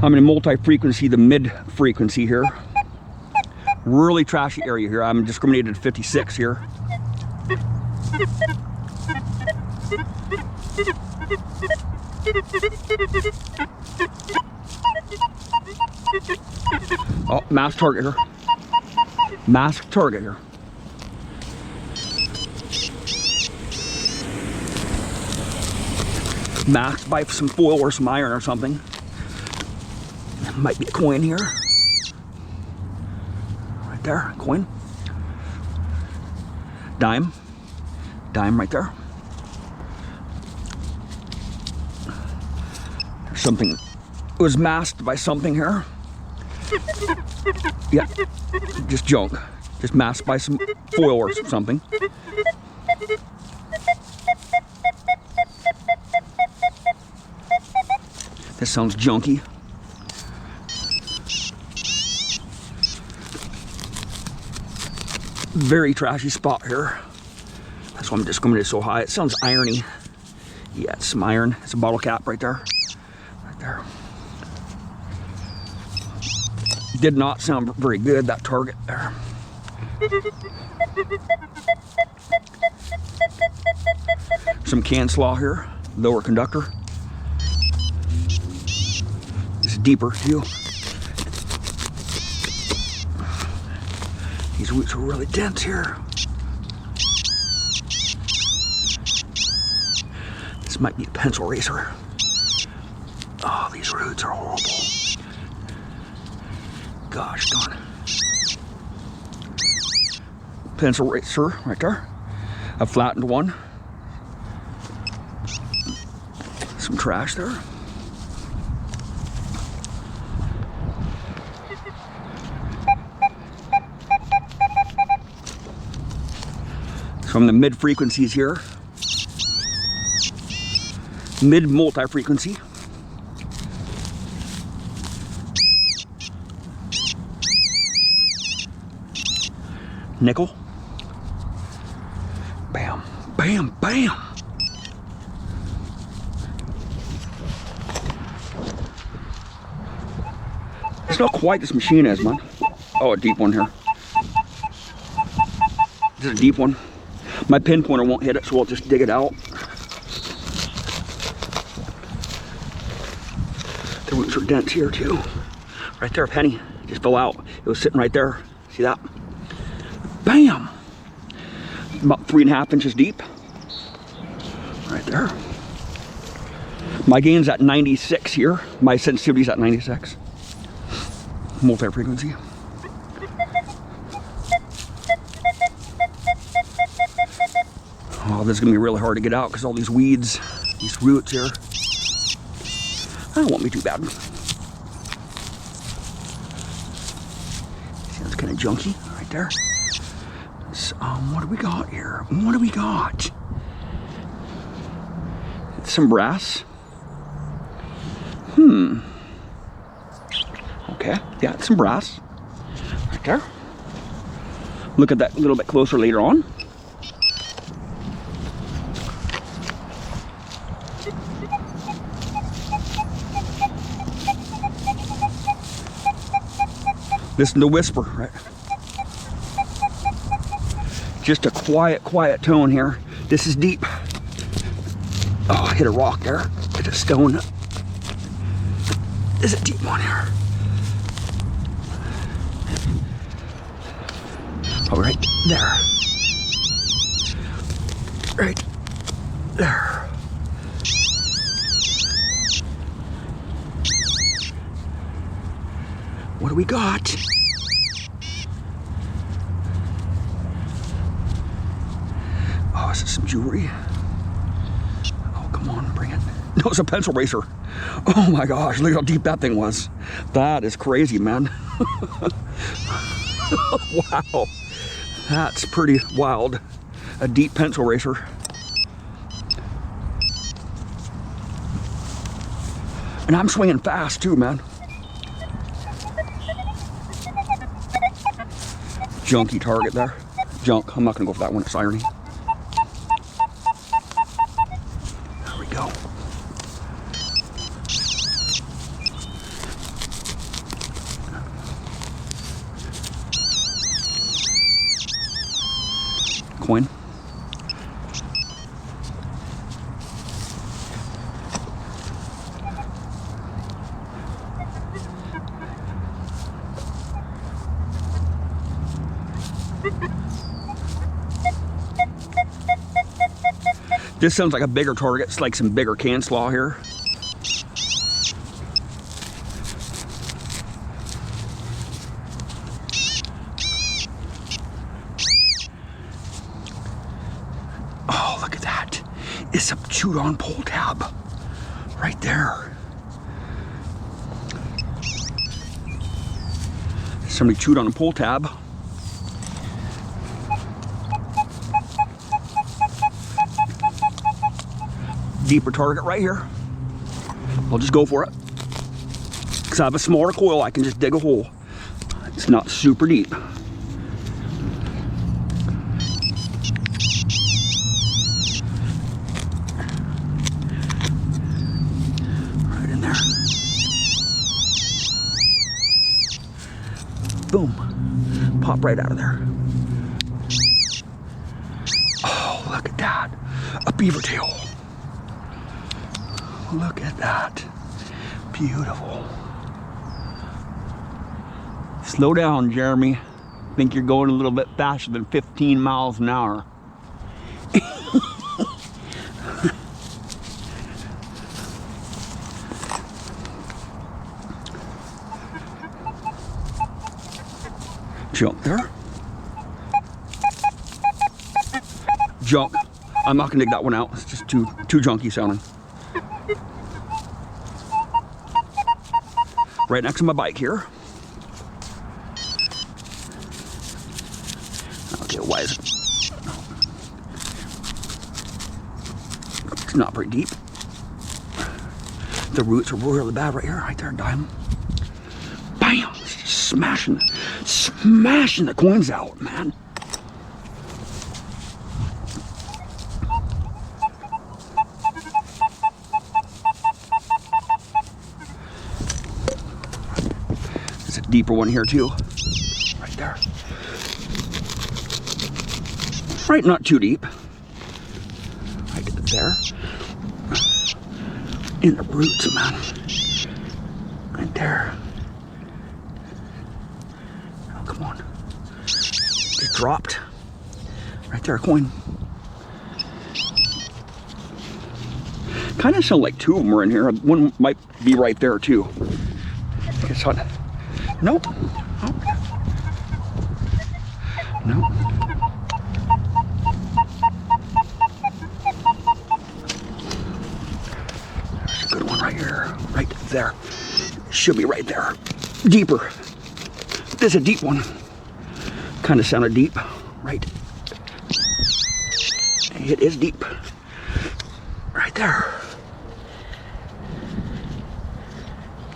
I'm in multi-frequency, the mid-frequency here. Really trashy area here. I'm discriminated at 56 here. Oh, mass target here. Mass target here. Masked by some foil or some iron or something. Might be a coin here. Right there, coin. Dime. Dime right there. There's something. It was masked by something here. Yeah, just junk. Just masked by some foil or something. This sounds junky. Very trashy spot here. That's why I'm discriminated so high. It sounds irony. Yeah, it's some iron. It's a bottle cap right there. Right there. Did not sound very good, that target there. Some can slaw here. Lower conductor. This is deeper too. These roots are really dense here. This might be a pencil eraser. Oh, these roots are horrible. Gosh darn. Pencil eraser right there. A flattened one. Some trash there. From the mid frequencies here. Mid multi-frequency. Nickel. Bam, bam, bam. It's not quite this machine is, man. Oh, a deep one here. This is a deep one. My pinpointer won't hit it, so we'll just dig it out. The roots are dense here too. Right there, a penny just fell out. It was sitting right there. See that? Bam! About 3.5 inches deep. Right there. My gain's at 96 here. My sensitivity's at 96. Multi-frequency. Oh, this is gonna be really hard to get out because all these weeds, these roots here. That won't be too bad. See, that's kind of junky right there. So, what do we got here? What do we got? Some brass. Okay, yeah, some brass. Right there. Look at that a little bit closer later on. Listen to whisper, right? Just a quiet tone here. This is deep. Oh, I hit a rock there. Hit a stone. This is a deep one here. Oh, right there. Right there. What do we got? Oh, is it some jewelry? Oh, come on, bring it. No, it's a pencil eraser. Oh my gosh, look how deep that thing was. That is crazy, man. Wow. That's pretty wild. A deep pencil eraser. And I'm swinging fast too, man. Junky target there. Junk. I'm not gonna go for that one. It's irony. There we go. coin. This sounds like a bigger target. It's like some bigger can slaw here. Oh, look at that. It's a chewed on pull tab right there. Somebody chewed on a pull tab. Deeper target right here. I'll just go for it. Because I have a smaller coil, I can just dig a hole. It's not super deep. Right in there. Boom. Pop right out of there. Oh, look at that. A beaver tail. Look at that. Beautiful. Slow down, Jeremy. I think you're going a little bit faster than 15 miles an hour. Junk there. Junk. I'm not gonna dig that one out. It's just too junky sounding. Right next to my bike here. Okay, why is it? It's not very deep. The roots are really bad right here, right there, dime. Bam! It's just smashing the coins out, man. Deeper one here too, right there. Right, not too deep. Right there. In the roots, man. Right there. Oh, come on. It dropped. Right there, a coin. Kind of sound like two of them are in here. One might be right there too. Guess what? Nope. Oh. Nope. There's a good one right here. Right there. Should be right there. Deeper. This is a deep one. Kind of sounded deep. Right. It is deep. Right there.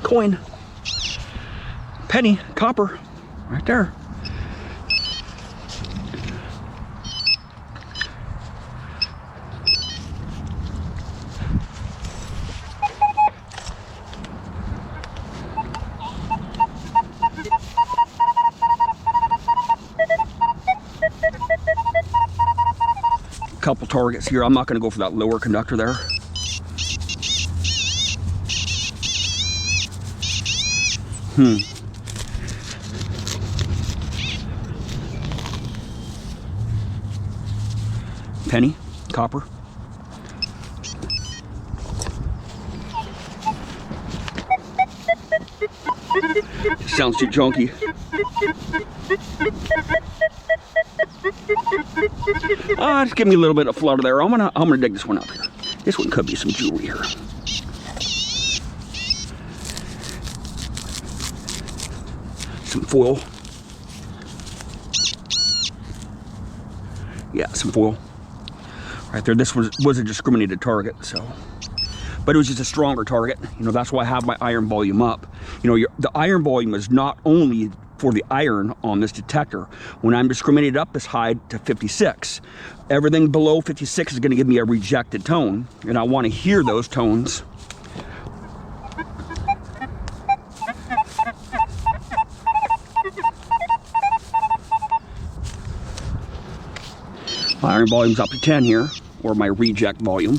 Coin. Penny, copper, right there. Couple targets here. I'm not going to go for that lower conductor there. Penny, copper. Sounds too junky. Just give me a little bit of flutter there. I'm gonna dig this one up here. This one could be some jewelry here. Some foil. Yeah, some foil. Right there, this was a discriminated target, so. But it was just a stronger target. You know, that's why I have my iron volume up. You know, the iron volume is not only for the iron on this detector. When I'm discriminated up as high to 56, everything below 56 is gonna give me a rejected tone, and I wanna hear those tones. My iron volume's up to 10 here, or my reject volume.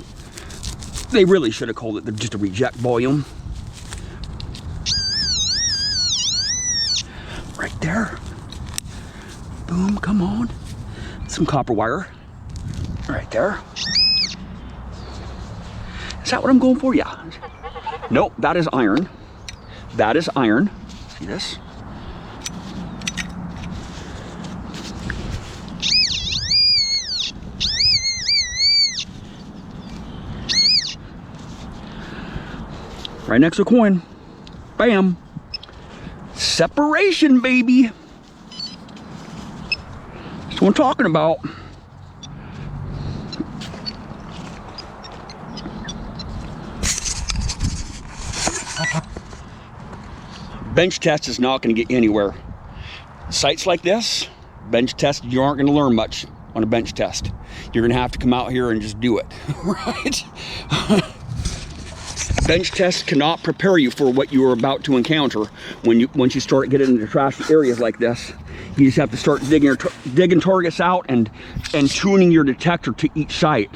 They really should have called it just a reject volume. Right there. Boom, come on. Some copper wire. Right there. Is that what I'm going for? Yeah. Nope, that is iron. That is iron. See this? Right next to a coin. Bam. Separation, baby. That's what I'm talking about. Bench test is not going to get you anywhere. Sites like this, bench test, you aren't going to learn much on a bench test. You're going to have to come out here and just do it, right? Bench tests cannot prepare you for what you are about to encounter once you start getting into trashy areas like this. You just have to start digging targets out and tuning your detector to each site.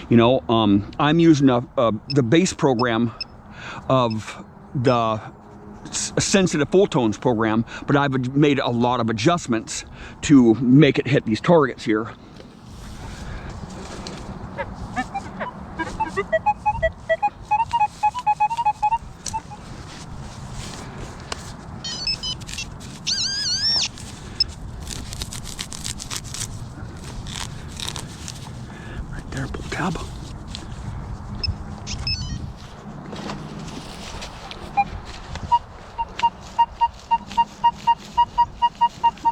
You know, I'm using the base program of the sensitive full tones program, but I've made a lot of adjustments to make it hit these targets here. Right there, pull tab.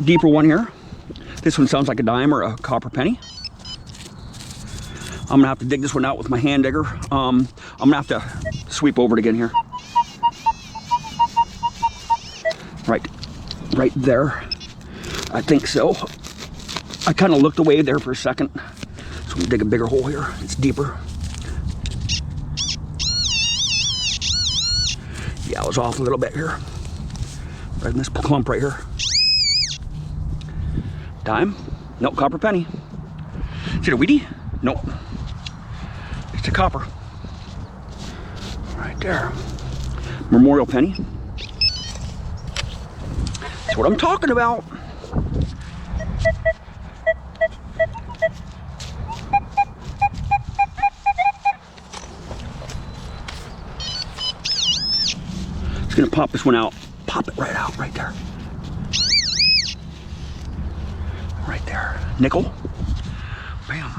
Deeper one here. This one sounds like a dime or a copper penny. I'm gonna have to dig this one out with my hand digger. I'm gonna have to sweep over it again here. Right there. I think so. I kind of looked away there for a second. So I'm gonna dig a bigger hole here. It's deeper. Yeah, I was off a little bit here. Right in this clump right here. Dime? Nope, copper penny. Is it a weedy? Nope. It's a copper. Right there. Memorial penny. That's what I'm talking about. Just gonna pop this one out. Pop it right out, right there. Right there. Nickel. Bam.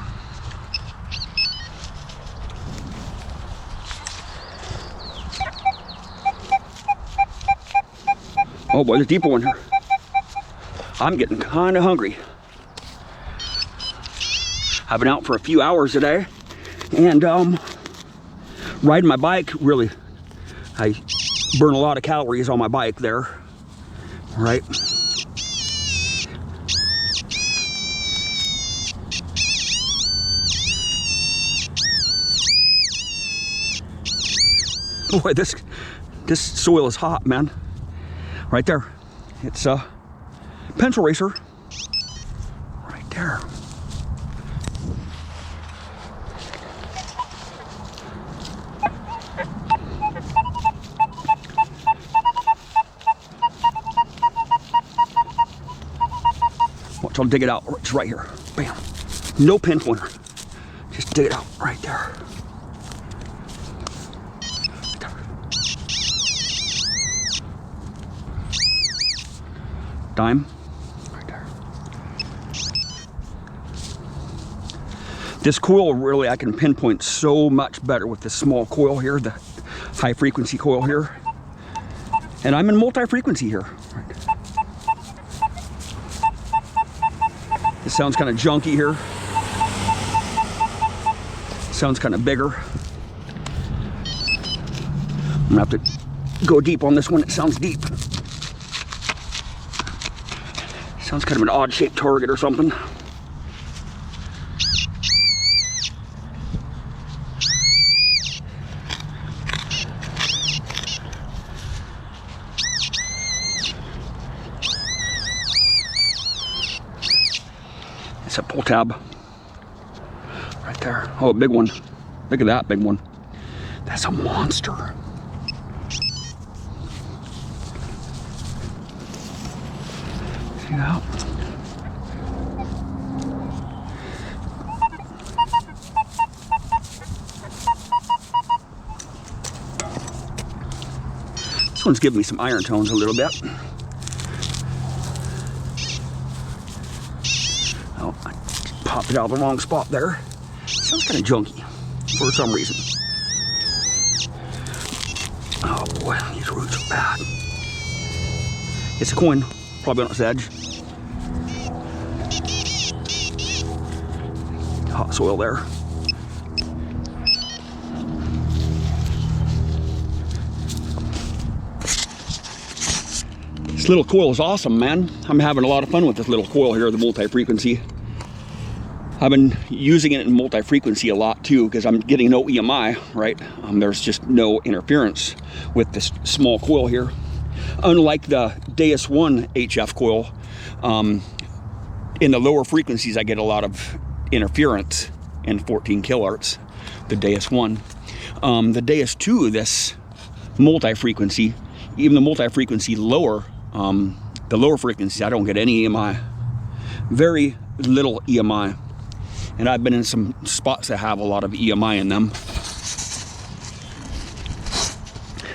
Oh boy, there's a deeper one here. I'm getting kind of hungry. I've been out for a few hours today, and riding my bike, really, I burn a lot of calories on my bike there, right? Boy, this soil is hot, man. Right there. It's a pencil racer. Right there. Watch, I'll dig it out. It's right here. Bam. No pinpointer. Just dig it out right there. Dime. Right there. This coil, really, I can pinpoint so much better with this small coil here, the high frequency coil here. And I'm in multi-frequency here. Right. This sounds kind of junky here. Sounds kind of bigger. I'm gonna have to go deep on this one. It sounds deep. Sounds kind of an odd-shaped target or something. It's a pull tab. there. Oh, big one. Look at that big one. That's a monster. See that? This one's giving me some iron tones a little bit. Oh, I popped it out of the wrong spot there. Sounds kind of junky for some reason. Oh boy, these roots are bad. It's a coin, probably on its edge. Hot soil there. This little coil is awesome, man. I'm having a lot of fun with this little coil here, the multi-frequency. I've been using it in multi-frequency a lot too, because I'm getting no EMI, right? There's just no interference with this small coil here. Unlike the Deus 1 HF coil, in the lower frequencies I get a lot of interference in 14 kilohertz, the Deus 1. The Deus 2, this multi-frequency, even the multi-frequency lower, the lower frequencies, I don't get any EMI. Very little EMI. And I've been in some spots that have a lot of EMI in them.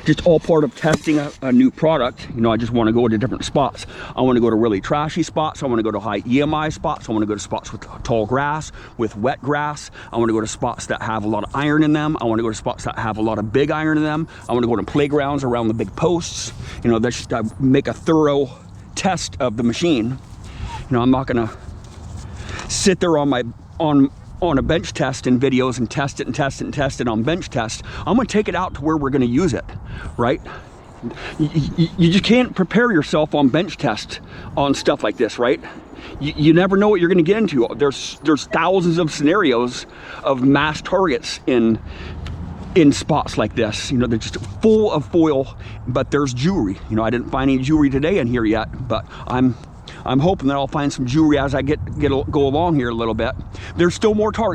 Just all part of testing a new product. You know, I just want to go to different spots. I want to go to really trashy spots. I want to go to high EMI spots. I want to go to spots with tall grass, with wet grass. I want to go to spots that have a lot of iron in them. I want to go to spots that have a lot of big iron in them. I want to go to playgrounds around the big posts. You know, that's just to make a thorough test of the machine. You know, I'm not going to sit there on a bench test in videos and test it and test it and test it on bench test. I'm going to take it out to where we're going to use it, right? You just can't prepare yourself on bench test on stuff like this, right? You never know what you're going to get into. There's thousands of scenarios of mass targets in spots like this. You know, they're just full of foil, but there's jewelry. You know, I didn't find any jewelry today in here yet, but I'm hoping that I'll find some jewelry as I go along here a little bit. There's still more targets.